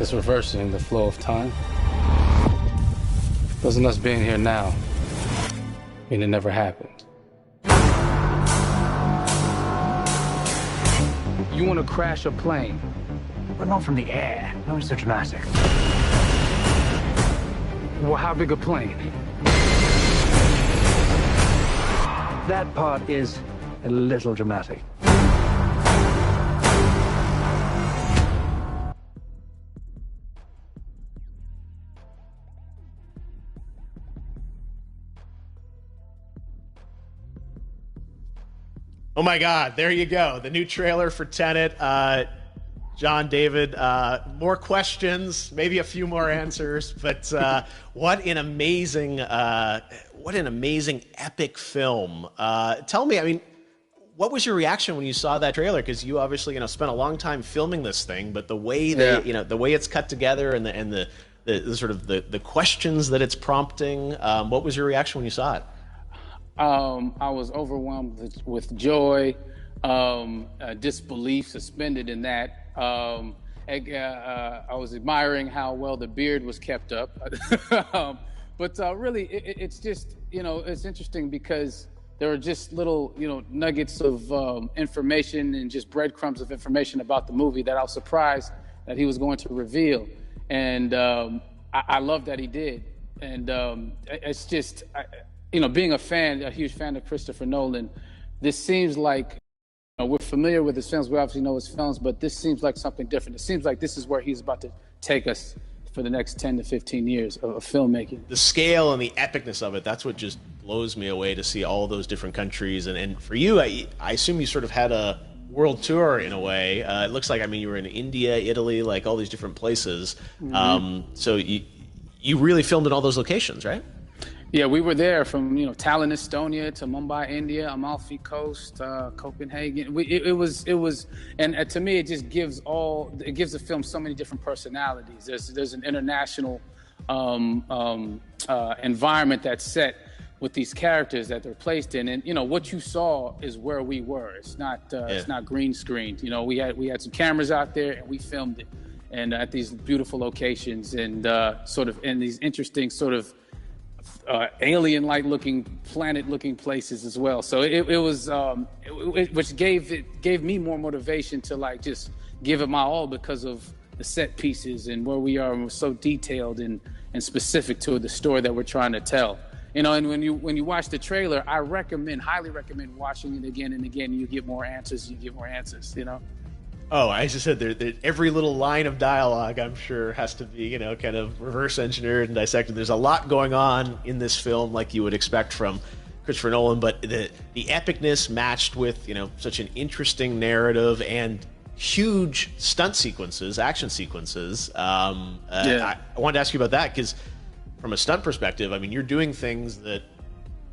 just reversing the flow of time. Doesn't us being here now mean it never happened? You want to crash a plane, but not from the air. No, it's so dramatic. Well, how big a plane? That part is a little dramatic. Oh my God, there you go. The new trailer for Tenet. John, David, more questions, maybe a few more answers, but what an amazing epic film. Tell me, I mean, what was your reaction when you saw that trailer? Because you obviously, spent a long time filming this thing, but the way the way it's cut together and the sort of the questions that it's prompting, what was your reaction when you saw it? I was overwhelmed with joy, disbelief, suspended in that. I was admiring how well the beard was kept up. But really, it's just, it's interesting because there are just little, nuggets of information and just breadcrumbs of information about the movie that I was surprised that he was going to reveal. And I love that he did. And it's just... being a huge fan of Christopher Nolan, this seems like, we're familiar with his films, we obviously know his films, but this seems like something different. It seems like this is where he's about to take us for the next 10 to 15 years of filmmaking. The scale and the epicness of it, that's what just blows me away, to see all those different countries. And for you, I assume you sort of had a world tour in a way. It looks like, you were in India, Italy, like all these different places. Mm-hmm. So you really filmed in all those locations, right? Yeah, we were there from Tallinn, Estonia, to Mumbai, India, Amalfi Coast, Copenhagen. It was, and to me, it just gives the film so many different personalities. There's an international environment that's set with these characters that they're placed in, and what you saw is where we were. It's not green screened. We had some cameras out there and we filmed it, and at these beautiful locations and sort of in these interesting sort of alien-like looking, planet-looking places as well. So it was, which gave me more motivation to just give it my all, because of the set pieces and where we are, and we're so detailed and specific to the story that we're trying to tell. And when you watch the trailer, I highly recommend watching it again and again. And you get more answers. Oh, I just said every little line of dialogue, I'm sure, has to be, kind of reverse engineered and dissected. There's a lot going on in this film, like you would expect from Christopher Nolan, but the epicness matched with, such an interesting narrative and huge stunt sequences, action sequences. I wanted to ask you about that, because from a stunt perspective, you're doing things that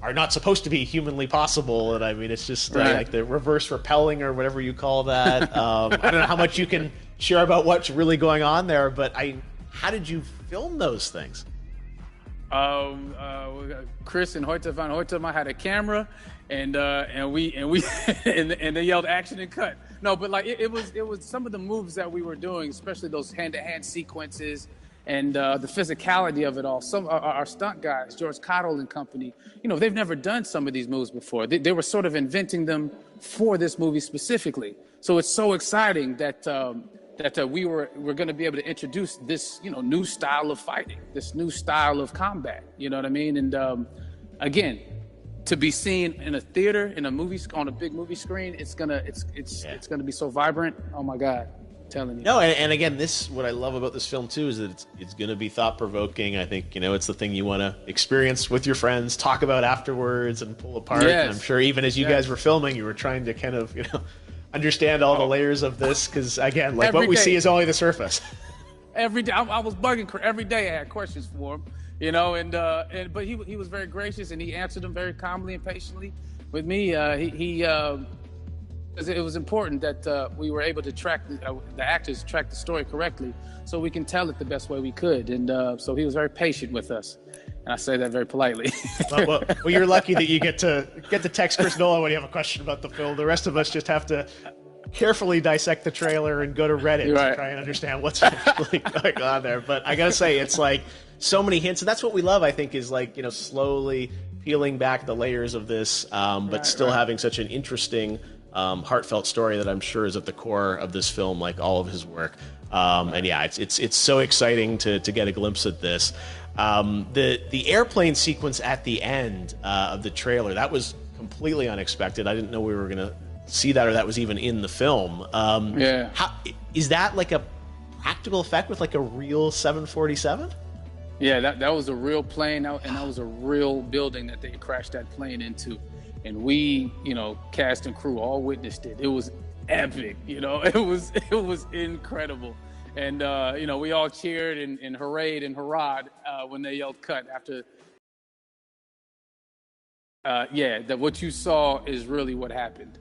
are not supposed to be humanly possible, and it's just like the reverse rappelling or whatever you call that. I don't know how much you can share about what's really going on there, but how did you film those things? Chris and Hoyte van Hoytema had a camera, and they yelled action and cut. No, but it was some of the moves that we were doing, especially those hand-to-hand sequences. And the physicality of it all. Some our stunt guys, George Cottle and company, they've never done some of these moves before. They were sort of inventing them for this movie specifically. So it's so exciting that we're going to be able to introduce this new style of fighting, this new style of combat. You know what I mean? And again, to be seen in a theater, in a movie, on a big movie screen, it's gonna be so vibrant. Oh my God. Telling you. No, and again, what I love about this film too is that it's going to be thought-provoking. I think it's the thing you want to experience with your friends, talk about afterwards, and pull apart. Yes. And I'm sure even as you guys were filming, you were trying to kind of understand all the layers of this, because again, what we see is only the surface. Every day, I was bugging every day. I had questions for him, but he was very gracious, and he answered them very calmly and patiently with me. It was important that we were able to track the actors track the story correctly, so we can tell it the best way we could. And so he was very patient with us, and I say that very politely. well, you're lucky that you get to text Chris Nolan when you have a question about the film. The rest of us just have to carefully dissect the trailer and go to Reddit to try and understand what's actually going on there. But I gotta say, it's like so many hints, and that's what we love. I think is like slowly peeling back the layers of this, but still having such an interesting, heartfelt story that I'm sure is at the core of this film, like all of his work. And yeah, it's so exciting to get a glimpse at this. The airplane sequence at the end of the trailer, that was completely unexpected. I didn't know we were gonna see that, or that was even in the film. How is that like a practical effect with like a real 747? Yeah, that was a real plane, and that was a real building that they crashed that plane into, and we, cast and crew all witnessed it. It was epic, it was incredible, and we all cheered and hurrayed and hurrahed when they yelled cut after. That what you saw is really what happened.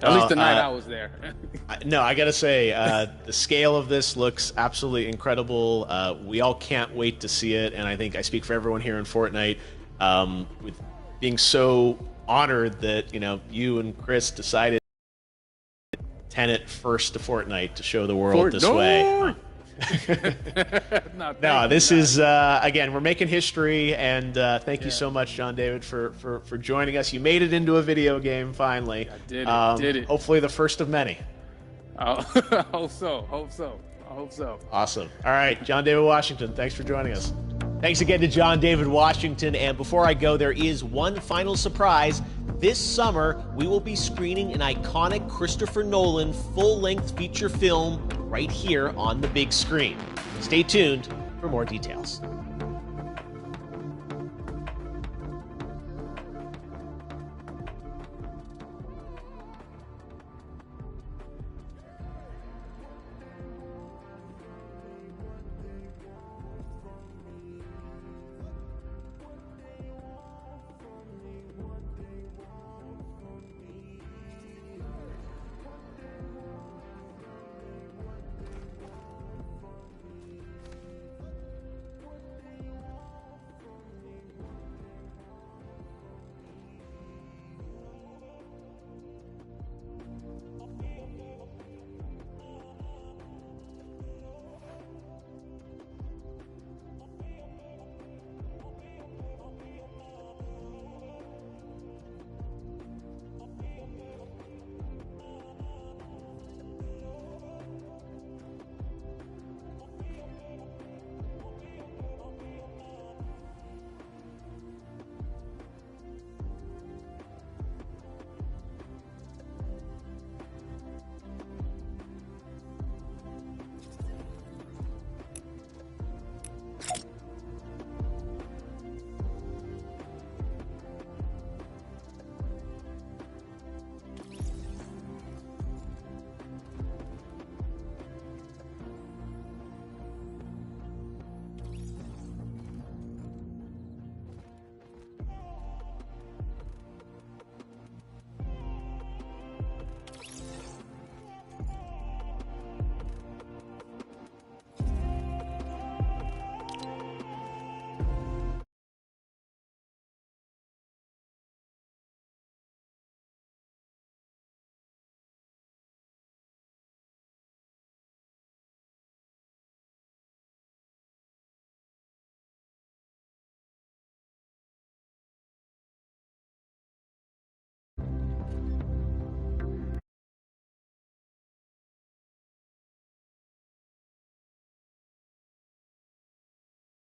At least the night I was there. No, I gotta say, the scale of this looks absolutely incredible. We all can't wait to see it, and I think I speak for everyone here in Fortnite, with being so honored that you and Chris decided Tenet first to Fortnite to show the world this way. No, this is again, we're making history, and thank you so much, John David, for joining us. You made it into a video game finally. I did it. Hopefully the first of many. I hope so. Awesome. All right, John David Washington, thanks for joining us. Thanks again to John David Washington. And before I go, there is one final surprise. This summer, we will be screening an iconic Christopher Nolan full-length feature film right here on the big screen. Stay tuned for more details.